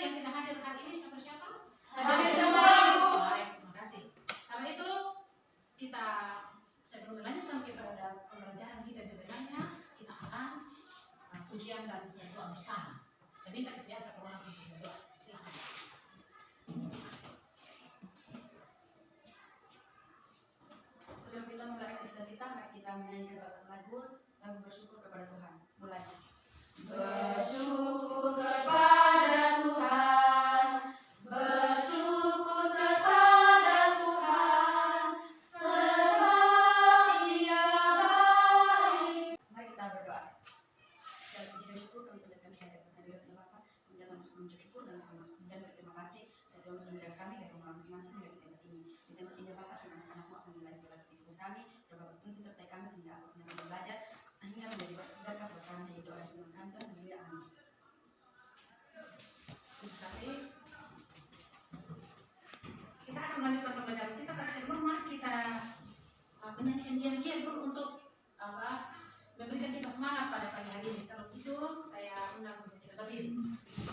yang tidak hadir hari ini siapa-siapa? Hadir semua, Ibu. Baik, terima kasih. Karena itu kita sebelum melanjutkan kepada pembelajaran kita sebenarnya kita akan pujian dan doa bersama. Saya minta biasa orang untuk berdoa. Silakan. Sebelum kita memulai aktivitas kita, mari kita menyanyikan salah satu lagu dan bersyukur kepada Tuhan. Mulai. Bersyukur kepada Tuhan, bersyukur kepada Tuhan, sebab Dia baik. Mari kita berdoa. Segala puji dan syukur kami panjatkan kehadirat hadiratnya Bapa, kemudian mengucap syukur dan berterima kasih dan Tuhan sudah menjaga kami dari rumah masing-masing dari tempat ini. Di tempat ini Bapak, anak-anakmu akan menilai segala aktivitas kami. Coba bertuntun sertai kami sehingga aku dapat belajar hingga menjadi berkat buat kami dari doa Tuhan kami dan haleluya amin. Terima kasih. Kita akan melanjutkan pembelajaran kita, tapi sebelum mari kita menyanyikan diam-diam dulu untuk memberikan kita semangat pada pagi hari ini. Kalau itu saya undang untuk kita berdiri. Kita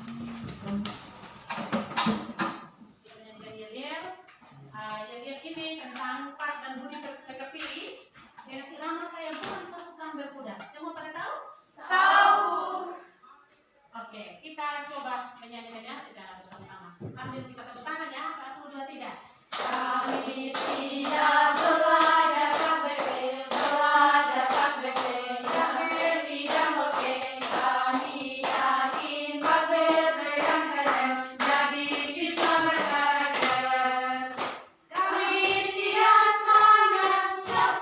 menyanyikan diam-diam. Diam-diam ini tentang Pak dan Budi PKP. Dengan irama saya bukan pasukan berkuda. Semua pada tahu? Tahu. Oke, kita coba menyanyikannya secara bersama-sama. Sambil kita tepuk tangan ya. 1, 2, 3. Kami siap belajar KBP, belajar KBP, yang bidang oke. Kami yakin KBP yang keren, jadi siswa berkarakter. Kami siap semangat, siap,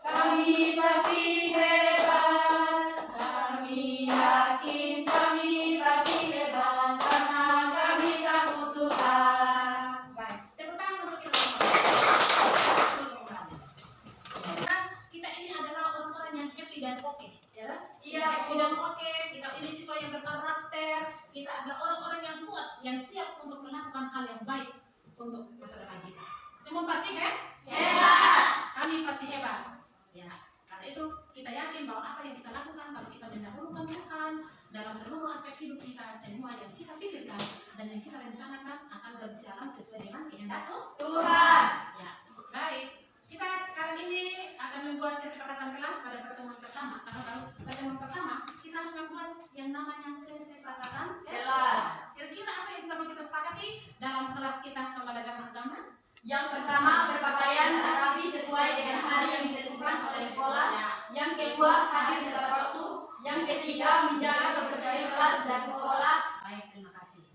kami pasti hebat. Kami yakin kami pasti hebat, karena kami takut Tuhan. Baik, tepuk tangan untuk kita semua. Nah, kita ini adalah orang-orang yang happy dan oke, ya kan? Iya, Happy dan oke. Kita ini siswa yang berkarakter. Kita adalah orang-orang yang kuat, yang siap untuk melakukan hal yang baik untuk masa depan kita. Semua pasti hebat. Kami pasti hebat. Ya, karena itu kita yakin bahwa apa yang kita lakukan kalau kita mendahulukan Tuhan dalam seluruh aspek hidup kita, semua yang kita pikirkan dan yang kita rencanakan akan berjalan sesuai dengan kehendak Tuhan. Ya, baik. Kita sekarang ini akan membuat kesepakatan kelas pada pertemuan pertama. Karena kalau pertemuan pertama kita harus membuat yang namanya kesepakatan Kelas. Kira-kira apa yang perlu kita sepakati dalam kelas kita pembelajaran agama? Yang pertama, berpakaian rapi sesuai dengan hari yang ditentukan oleh sekolah. Yang kedua, hadir tepat waktu. Yang ketiga, menjaga kebersihan kelas dan sekolah. Baik, terima kasih.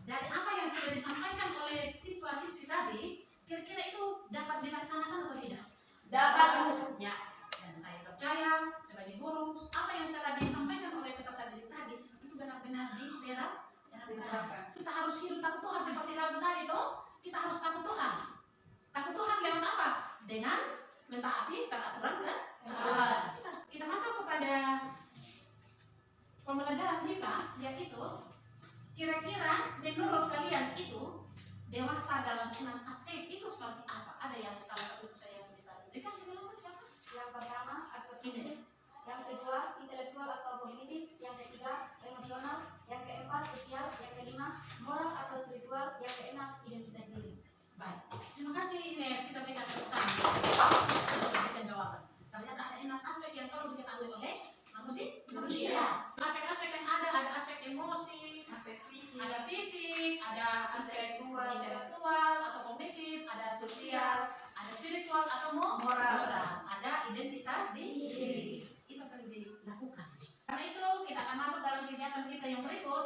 Dari apa yang sudah disampaikan oleh siswa-siswi tadi, kira-kira itu dapat dilaksanakan atau tidak? Dapat, Bu. Ya, dan saya percaya sebagai guru, apa yang telah disampaikan oleh peserta didik tadi itu benar-benar diterapkan. Kita harus hidup takut Tuhan seperti lagu tadi itu. Kita harus takut Tuhan. Takut Tuhan lewat apa? Dengan mentaati peraturan kelas. Kita masuk kepada pembelajaran kita, yaitu kira-kira menurut kalian itu dewasa dalam 6 aspek itu seperti apa? Ada yang salah satu saya yang bisa berikan penjelasan siapa? Yang pertama aspek fisik, yang kedua intelektual atau kognitif, yang ketiga emosional, yang keempat sosial, yang kelima moral atau spiritual, yang keenam identitas diri. Baik, terima kasih Ines. Kita berikan tepuk tangan. Berikan jawaban. Ternyata ada 6 aspek yang perlu diketahui oleh manusia. Aspek-aspek yang ada aspek emosi, Aspek fisik, ada fisik, ada aspek Intelektual. intelektual atau kognitif, ada sosial, ada spiritual atau moral, ada identitas diri. Itu perlu dilakukan. Karena itu kita akan masuk dalam kegiatan kita yang berikut.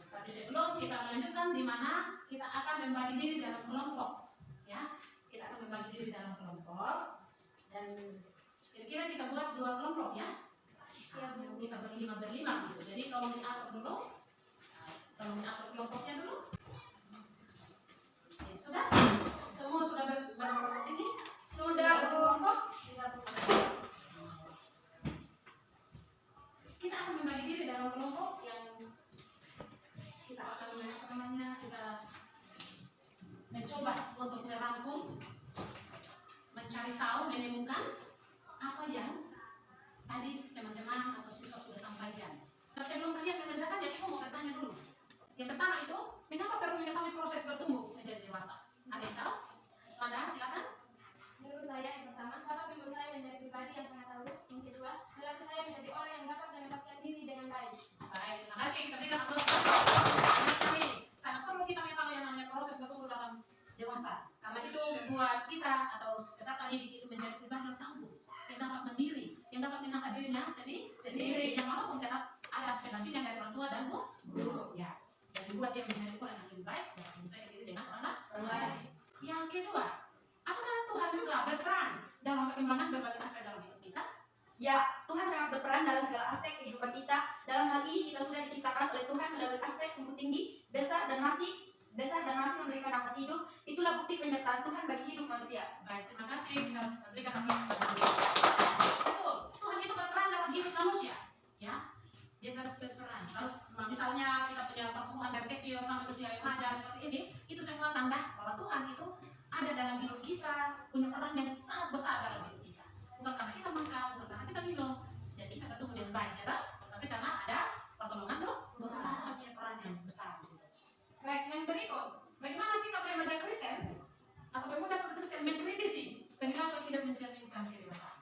Tapi sebelum kita melanjutkan, di mana kita akan membagi diri dalam kelompok, ya, kita akan membagi diri dalam kelompok dan kira-kira kita buat 2 kelompok, ya. Kita berlima gitu. Jadi tolong diatur dulu, tolong diatur kelompoknya dulu. Ya, sudah? Semua sudah berkelompok ini? sudah, Bu. Berkelompok? Kita akan membagi diri dalam kelompok yang kita akan kita mencoba untuk merangkum, mencari tahu, menemukan apa yang tadi teman-teman atau siswa sudah sampaikan. Sebelum kalian mengerjakan, Ibu mau bertanya dulu. Yang pertama penciptaan Tuhan bagi hidup manusia. Baik, terima kasih. Kita berikan kasih kepada Tuhan. Betul, Tuhan itu berperan dalam hidup manusia. Ya, dia berperan. Kalau misalnya kita punya pertumbuhan dari kecil sampai usia remaja seperti ini, itu semua tanda bahwa Tuhan itu ada dalam hidup kita, punya peran yang sangat besar dalam hidup kita. Bukan karena kita makan, bukan karena kita minum, dan kita bertumbuh dengan baik, ya, tapi karena ada pertolongan Tuhan. Tuhan punya peran yang besar di situ. Baik, yang berikut, bagaimana sikap remaja Kristen atau pemuda Kristen mengkritisi perilaku yang tidak mencerminkan kedewasaan?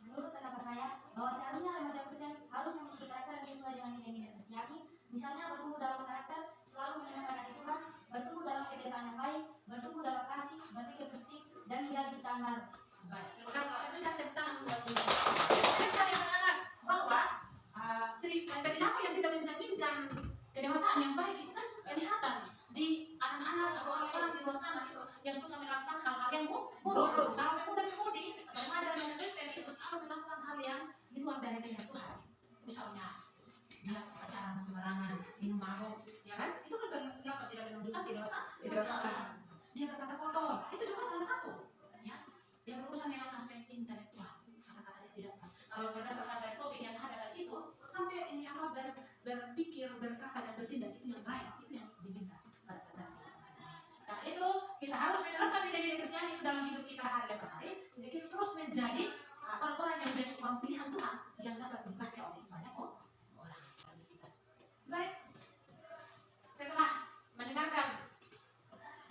Menurut pendapat saya, bahwa seharusnya remaja Kristen harus memiliki karakter yang sesuai dengan nilai-nilai Kristiani, misalnya bertumbuh dalam karakter, selalu menyenangkan hati Tuhan, bertumbuh dalam kebiasaan yang baik, bertumbuh dalam kasih, berpikir positif, dan menjadi ciptaan baru. Baik, terima kasih. Itu kan tentang anak-anak bahwa perilaku yang tidak mencerminkan kedewasaan yang baik itu kan kelihatan di anak-anak atau orang-orang di luar sana itu yang suka melakukan hal-hal yang buruk. Kalau pemuda-pemudi atau remaja-remaja Kristen itu selalu melakukan hal yang di luar dari kehendak Tuhan. Misalnya dia pacaran sembarangan, minum mabuk, ya kan? Itu kan perilaku tidak menunjukkan kedewasaan. Dia berkata kotor, itu juga salah satu. Ya, dia berurusan dengan aspek intelektual. Kata-katanya tidak. Kalau berdasarkan dari topik yang ada tadi itu, sampai ini apa berpikir, berkata dan bertindak itu yang baik, itu yang diminta pada pacaran. Karena itu kita harus menerapkan nilai-nilai Kristiani itu dalam hidup kita hari lepas hari, sehingga kita terus menjadi orang-orang yang menjadi orang pilihan Tuhan yang dapat dibaca oleh banyak orang. Baik, setelah mendengarkan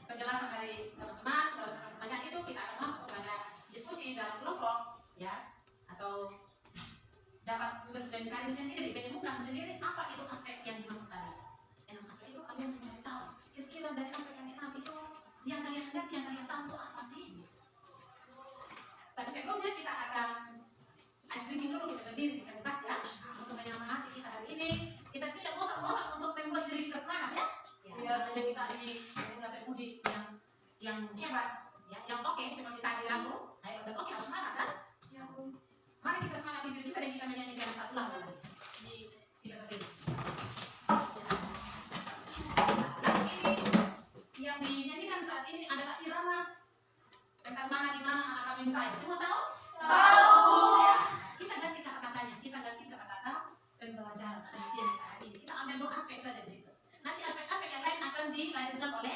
penjelasan dari teman-teman, berdasarkan pertanyaan itu kita akan masuk kepada diskusi dalam kelompok, ya, atau dapat mencari sendiri, menemukan sendiri apa itu aspek yang dimaksud tadi. Dan aspek itu kalian mencari tahu. Kira-kira dari aspek yang enam itu yang kalian lihat, yang kalian tahu itu apa sih? Tapi sebelumnya kita akan ice breaking dulu, kita berdiri, kita debat ya. Untuk menyelamatkan hati kita hari ini, kita tidak bosan-bosan untuk membuat diri kita semangat ya. Ya, hanya kita ini pemuda-pemudi yang hebat, ya, yang oke seperti tadi aku, ayo oke harus semangat kan? Ya, mari kita semangat diri kita dan kita menyanyikan satu lagu di kita berdiri. Lagu ini yang dinyanyikan saat ini adalah irama tentang mana di mana anak kambing saya. Semua tahu? Tahu. Ya, kita ganti kata-katanya, kita ganti kata-kata pembelajaran hari ini. Kita ambil dua aspek saja di situ. Nanti aspek-aspek yang lain akan dilanjutkan oleh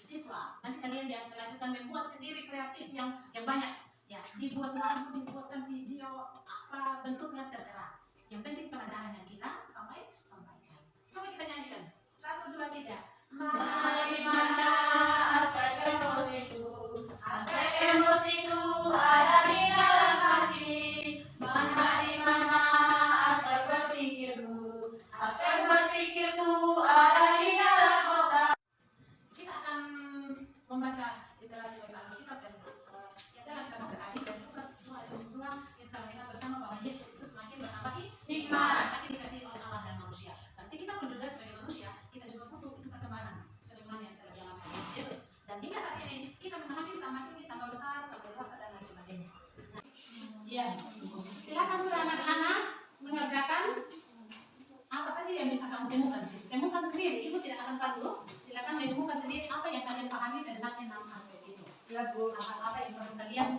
siswa. Nanti kalian yang melanjutkan membuat sendiri kreatif yang banyak. Ya, dibuat lagu, dibuatkan video, apa bentuknya terserah. Yang penting pelajaran yang kita sampaikan. Coba kita nyanyikan. 1, 2, 3. Mana di mana aspek emosiku? Aspek emosiku ada di dalam hati. Mana di mana aspek berpikirku? Aspek berpikirku ada di dalam otak. Kita akan membaca literasi bacaan kita dan yang dalam kita baca tadi dan Lukas 2:22 kita mendengar bersama bahwa Yesus itu semakin bertambah hikmat, semakin dikasihi oleh Allah dan manusia. Berarti kita pun juga sebagai manusia, kita juga butuh itu perkembangan sebagaimana yang telah dialami oleh Yesus. Dan hingga saat ini kita mengalami tambah tinggi, tambah besar, tambah dewasa dan lain sebagainya. Ya, silakan sudah anak-anak mengerjakan apa saja yang bisa kamu temukan sih. Temukan sendiri, ibu tidak akan pandu. Silakan menemukan sendiri apa yang kalian pahami tentang 6 aspek itu. Ya bu, apa yang perlu kalian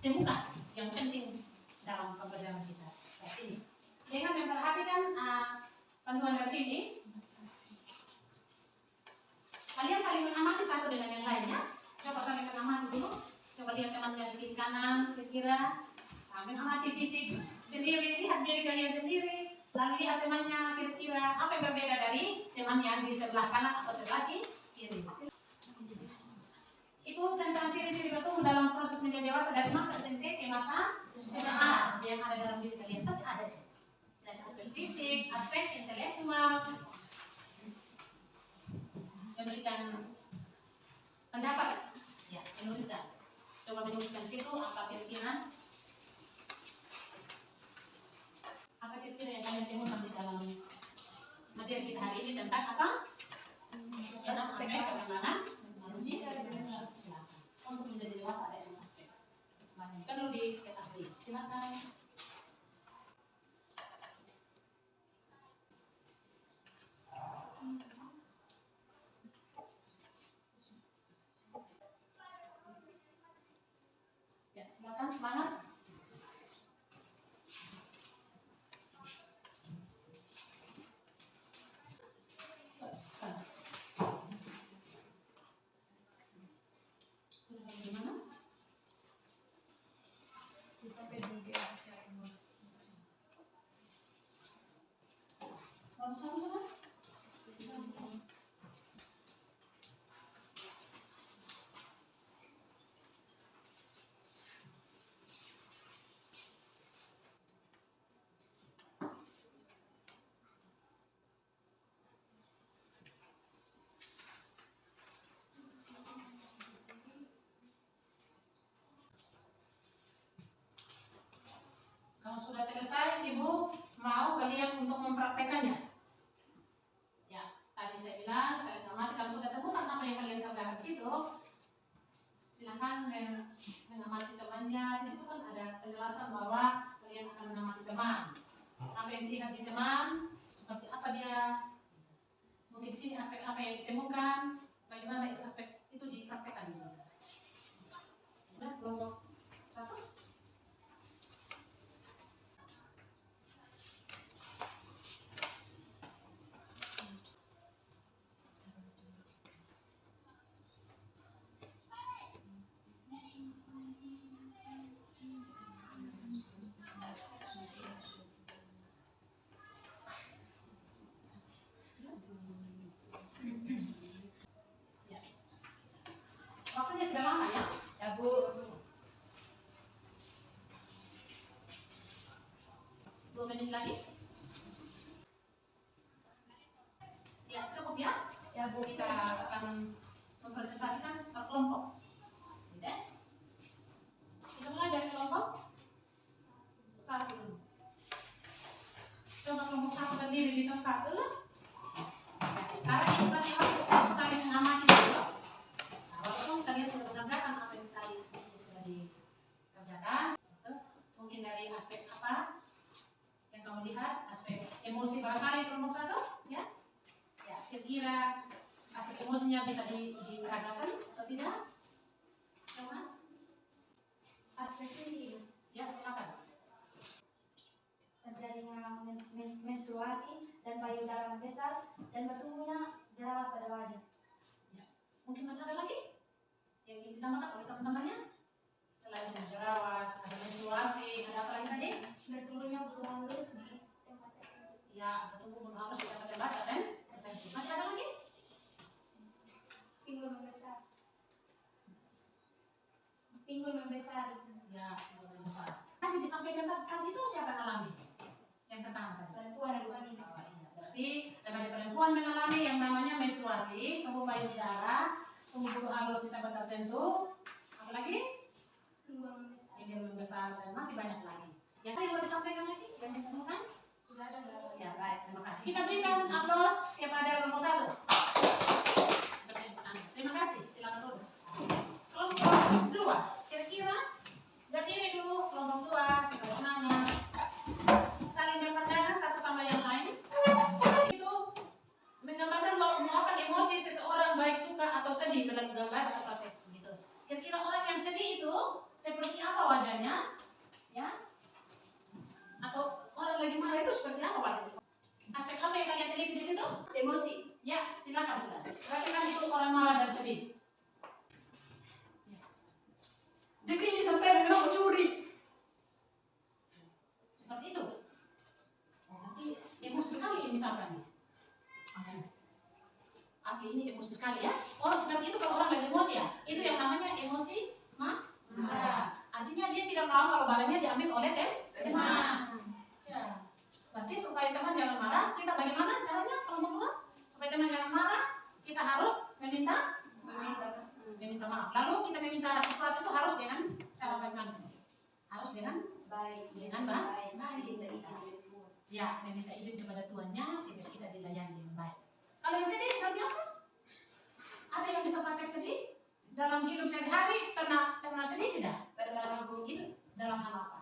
temukan yang penting dalam pembelajaran kita saat ini. Dengan memperhatikan panduan dari sini, kalian saling mengamati satu dengan yang lainnya. Coba saling mengamati dulu. Coba lihat temannya di kiri kanan, kira-kira mengamati fisik sendiri, lihat diri kalian sendiri. Lalu lihat temannya kira-kira apa yang berbeda dari teman yang di sebelah kanan atau sebelah kiri. Itu tentang ciri-ciri bertumbuh dalam proses menjadi dewasa dari masa SMP ke masa SMA yang ada dalam diri kalian pasti ada. Dan aspek fisik, aspek intelektual, memberikan pendapat, ya menuliskan. Coba menuliskan situ apa kira-kira yang kalian temukan di dalam materi kita hari ini tentang apa? Aspek perkembangan manusia untuk menjadi dewasa ada 6 aspek. Perlu diketahui. Silakan. silakan semangat. Gimana? Sampai di secara emosi. Kamu sama? Kalau sudah selesai, Ibu mau kalian untuk mempraktekannya. Ya, tadi saya bilang, saya mengamati kalau sudah temukan apa yang kalian kerjakan di situ, silakan mengamati temannya. Di situ kan ada penjelasan bahwa kalian akan mengamati teman. Apa yang dilihat di teman, seperti apa dia, mungkin di sini aspek apa yang ditemukan, bagaimana itu aspek itu dipraktekkan. Udah, kelompok 1. Ya. Waktunya tidak lama ya? Ya Bu. 2 menit lagi. Ya, cukup ya? Ya Bu. Kita akan mempresentasikan per kelompok. Gitu. Kita mulai dari kelompok 1 dulu. Coba kelompok 1 berdiri di tempat dulu. Sekarang ini kasih waktu untuk saling mengamati dulu. Nah, walaupun kalian sudah mengerjakan apa yang tadi sudah dikerjakan, gitu. Mungkin dari aspek apa yang kamu lihat, aspek emosi barangkali kelompok 1, ya? Ya, kira-kira aspek emosinya bisa diperagakan atau tidak? Coba. Aspeknya sih Ya, silakan. terjadinya menstruasi dan payudara membesar dan bertumbuhnya jerawat pada wajah. Mungkin masih ada lagi yang ingin ditambahkan oleh teman-temannya? Selain jerawat, ada menstruasi, ada apa lagi tadi? Bertumbuhnya bulu halus di tempat tertentu. Ya, bertumbuh bulu halus di tempat dan tertentu. Masih ada lagi? Pinggul membesar. Pinggul membesar. Ya, bulu besar. Tadi disampaikan tadi itu siapa yang alami? Yang pertama tadi. Perempuan ini. Oh, iya. Berarti remaja perempuan mengalami yang namanya menstruasi, tumbuh payudara, tumbuh bulu halus di tempat tertentu. Apa lagi? Pinggul membesar. Pinggul membesar dan masih banyak lagi. Yang tadi mau disampaikan lagi? Yang ditemukan? Tidak ada berapa. Ya, baik, terima kasih. Kita berikan aplaus kepada kelompok 1. Terima kasih, silakan dulu. Kelompok 2, kira-kira berdiri dulu kelompok 2, supaya semangat. Saling berpandangan satu sama yang lain. Itu menggambarkan luapan emosi seseorang baik suka atau sedih dalam gambar atau praktek gitu. Kira-kira orang yang sedih itu seperti apa wajahnya? Ya? Atau orang lagi marah itu seperti apa wajahnya? Aspek apa yang kalian teliti di situ? Emosi. Ya, silakan sudah. Perhatikan itu orang marah dan sedih. Dia kayaknya sampai dengan mencuri. Seperti itu. Oh, nanti emosi sekali misalkan nih. Oke, ini emosi sekali ya. Oh, seperti itu kalau orang lagi emosi ya. Itu yang namanya emosi marah. Artinya dia tidak mau kalau barangnya diambil oleh teman. Ya. Berarti supaya teman jangan marah, kita bagaimana caranya kalau berdua? Supaya teman jangan marah, kita harus meminta maaf. Lalu kita meminta sesuatu itu harus dengan cara bagaimana? Harus dengan Baik. baik. Minta izin. Ya, meminta izin kepada tuannya sehingga kita dilayani dengan baik. Kalau yang sedih seperti apa? Ada yang bisa praktek sedih dalam hidup sehari-hari? Pernah sedih tidak? Pernah Bu. Itu dalam hal apa?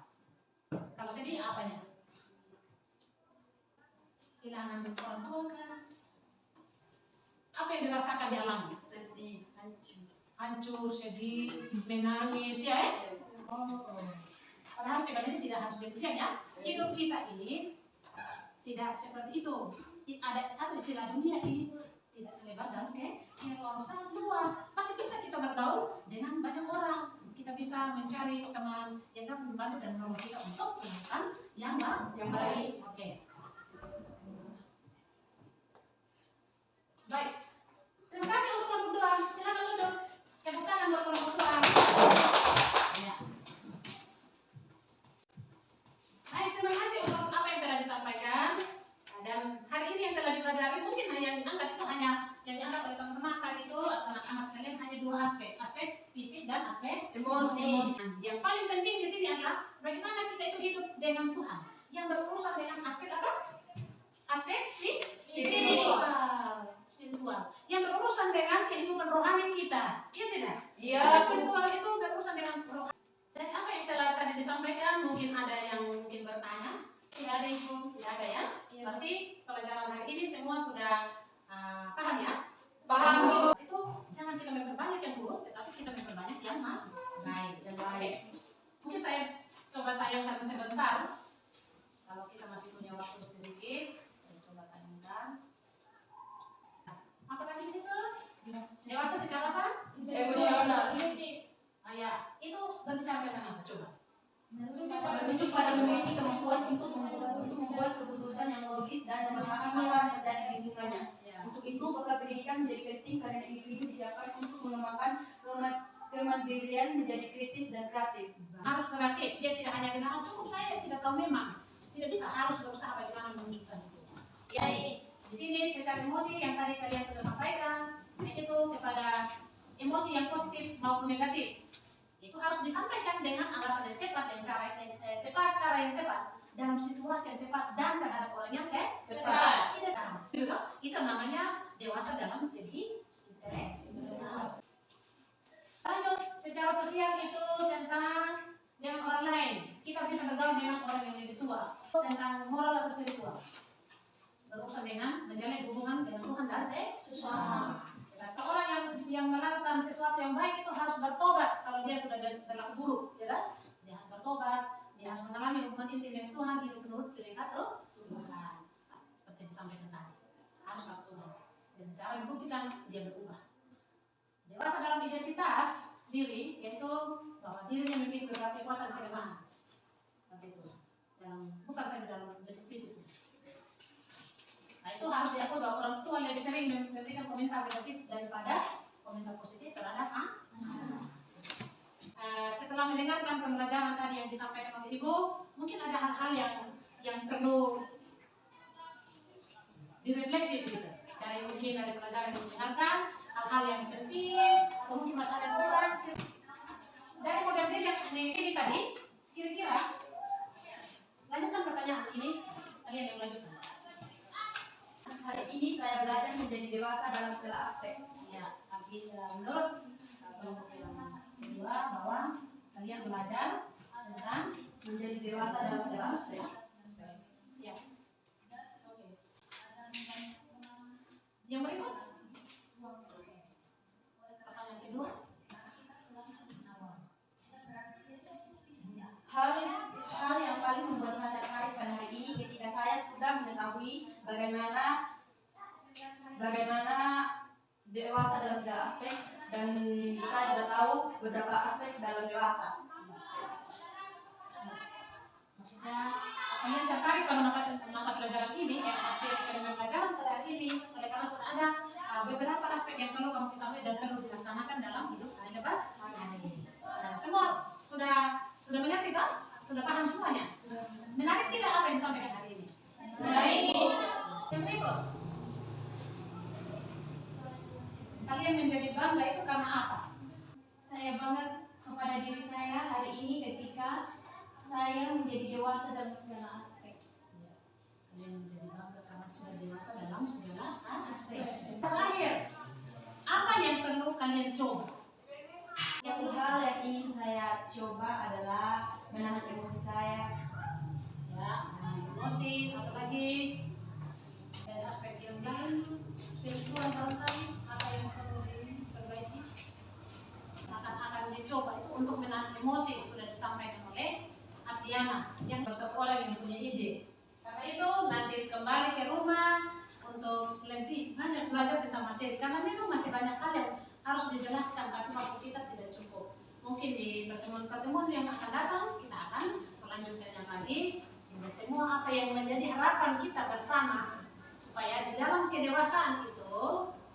Kalau sedih apanya? Kehilangan orang tua kan? Apa yang dirasakan di alamnya? Sedih, hancur. Hancur, sedih, menangis, ya Padahal sebenarnya tidak harus demikian ya. Hidup kita ini tidak seperti itu. Ada satu istilah, dunia ini tidak selebar dan sangat luas. Masih bisa kita bergaul dengan banyak orang. Kita bisa mencari teman yang dapat membantu dan menolong kita untuk melakukan yang baik. Oke. Baik. Terima kasih untuk kelompok doa. Silakan duduk. Tepuk tangan buat kelompok doa. Ya. Baik, terima kasih untuk apa yang telah disampaikan. Dan hari ini yang telah dipelajari mungkin hanya yang diangkat itu hanya yang diangkat oleh teman-teman tadi itu anak-anak sekalian hanya dua aspek fisik dan aspek emosi. Yang paling penting di sini adalah bagaimana kita itu hidup dengan Tuhan yang berurusan dengan aspek apa? Aspek spiritual yang berurusan dengan kehidupan rohani kita. Iya tidak? Iya. Spiritual itu berurusan dengan rohani. Dan apa yang telah tadi disampaikan mungkin ada yang mungkin bertanya. Tidak ada Ibu, tidak ada ya. Berarti pelajaran hari ini semua sudah paham ya? Paham. Itu jangan kita memperbanyak yang buruk, tetapi kita memperbanyak yang baik. Yang baik. Mungkin saya coba tayangkan sebentar. Kalau kita masih punya waktu sedikit, saya coba tayangkan. Apa tadi itu? Dewasa secara apa? Emosional. Ya, itu berbicara tentang apa? Coba. Menunjuk pada memiliki kemampuan untuk membuat keputusan yang logis dan memahami apa yang terjadi di lingkungannya. Ya. Untuk itu, maka pendidikan menjadi penting karena individu disiapkan untuk mengembangkan kemandirian menjadi kritis dan kreatif. Harus kreatif. Dia tidak hanya bilang, cukup saya tidak tahu memang. Tidak bisa, harus berusaha bagaimana menunjukkan itu. Ya, di sini secara emosi yang tadi kalian sudah sampaikan, yaitu kepada emosi yang positif maupun negatif. Itu harus disampaikan dengan alasan yang tepat dan cara yang tepat dalam situasi yang tepat dan terhadap orang yang tepat. Itu namanya dewasa dalam segi intelektual. Lanjut, secara sosial itu tentang dengan orang lain. Kita bisa bergaul dengan orang yang lebih tua. Tentang moral atau spiritual. Berurusan dengan menjalin hubungan dengan Tuhan dan sesama. Orang yang melakukan sesuatu yang baik itu harus bertobat kalau dia sudah berlaku buruk, ya kan? Dia harus bertobat, dia harus mengalami hubungan intim dengan Tuhan, hidup menurut perintah Tuhan. Seperti yang disampaikan tadi, harus bertobat. Dan cara membuktikan dia berubah. Dewasa dalam identitas diri, yaitu bahwa dirinya memiliki beberapa kekuatan dan kelemahan. Seperti itu. Bukan saja dalam bentuk fisik. Nah, itu harus diakui bahwa orang tua lebih sering memberikan komentar negatif daripada komentar positif terhadap anak. Setelah mendengarkan pembelajaran tadi yang disampaikan oleh Ibu, mungkin ada hal-hal yang perlu direfleksi begitu. Mungkin dari pelajaran yang didengarkan, hal-hal yang penting atau mungkin masalah yang kurang. Dari model diri yang ini tadi, kira-kira lanjutkan pertanyaan ini, kalian yang lanjutkan. Hari ini saya belajar menjadi dewasa dalam segala aspek. Ya, tapi menurut kelompok yang kedua bahwa kalian belajar tentang Menjadi dewasa dalam segala aspek. Ya. Oke. Yang berikut. Pertanyaan kedua. Hal yang paling membuat saya tertarik pada hari ini ketika saya sudah mengetahui bagaimana dewasa dalam segala aspek, dan saya sudah tahu beberapa aspek dalam dewasa. Maksudnya kalian tertarik pada mata pelajaran ini, dengan pelajaran pada hari ini, oleh karena sudah ada beberapa aspek yang perlu kamu ketahui dan perlu dilaksanakan dalam hidup kalian lepas hari ini. Semua sudah mengerti tak? Sudah paham semuanya? Menarik tidak apa yang disampaikan hari ini? Baik. Yang berikut. Kalian menjadi bangga itu karena apa? Saya bangga kepada diri saya hari ini ketika saya menjadi dewasa dalam segala aspek. Kalian menjadi bangga karena sudah dewasa dalam segala aspek. Terakhir, apa yang perlu kalian coba? Satu hal yang ingin saya coba adalah menahan emosi saya. Ya, menahan emosi, apalagi dari aspek yang lain, spiritual barangkali, apa yang perlu diperbaiki? Akan dicoba itu untuk menahan emosi, sudah Diana yang bersatu orang yang punya ide. Karena itu nanti kembali ke rumah untuk lebih banyak belajar tentang materi. Karena memang masih banyak hal yang harus dijelaskan, tapi waktu kita tidak cukup. Mungkin di pertemuan-pertemuan yang akan datang kita akan melanjutkannya lagi, sehingga semua apa yang menjadi harapan kita bersama supaya di dalam kedewasaan itu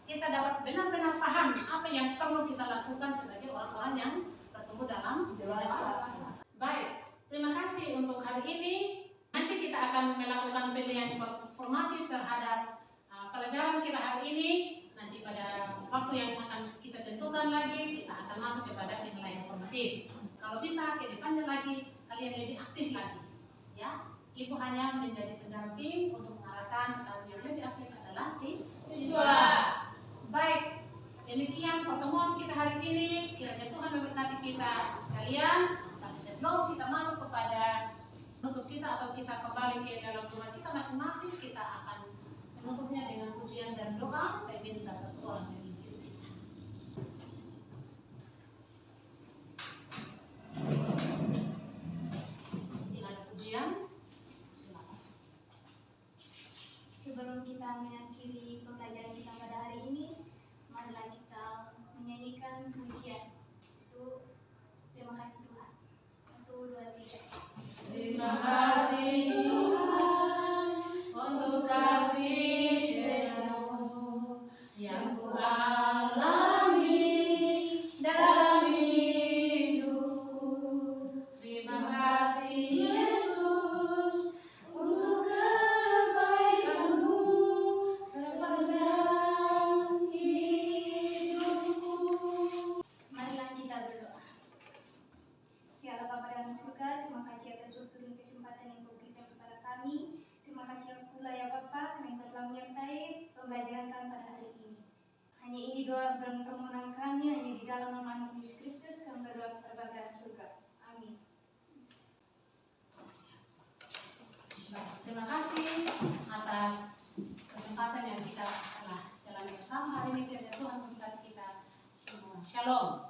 kita dapat benar-benar paham apa yang perlu kita lakukan sebagai orang-orang yang bertumbuh dalam dewasa. Baik, terima kasih untuk hari ini. Nanti kita akan melakukan pilihan formatif terhadap pelajaran kita hari ini. Nanti pada waktu yang akan kita tentukan lagi, kita akan masuk kepada penilaian formatif. Kalau bisa ke depannya lagi, kalian lebih aktif lagi. Ya, Ibu hanya menjadi pendamping untuk mengarahkan, tapi yang lebih aktif adalah si siswa. Baik, demikian pertemuan kita hari ini. Kiranya Tuhan memberkati kita sekalian. Tapi sebelum kita masuk kepada untuk kita atau kita kembali ke dalam rumah kita masing-masing, kita akan menutupnya dengan pujian dan doa. Saya minta satu orang yang memimpin kita. Dengan pujian, silakan. Sebelum kita mengakhiri pembelajaran kita pada hari ini, marilah kita menyanyikan pujian. Itu terima kasih Tuhan. 1, 2, 3. Terima kasih Tuhan untuk kasih setiamu yang ku alami dalam hidup. Terima kasih Yesus untuk kebaikanmu sepanjang hidupku. Marilah kita berdoa. Ya Allah Bapa dalam surga, terima kasih atas waktu dan kesempatan yang Kau berikan kepada kami. Terima kasih pula ya Bapa, karena Engkau telah menyertai pembelajaran kami pada hari ini. Hanya ini doa dan permohonan kami, hanya di dalam nama Anak Yesus Kristus kami berdoa kepada Bapa dalam surga. Amin. Baik, terima kasih atas kesempatan yang kita telah jalani bersama hari ini. Kiranya Tuhan memberkati kita semua. Shalom.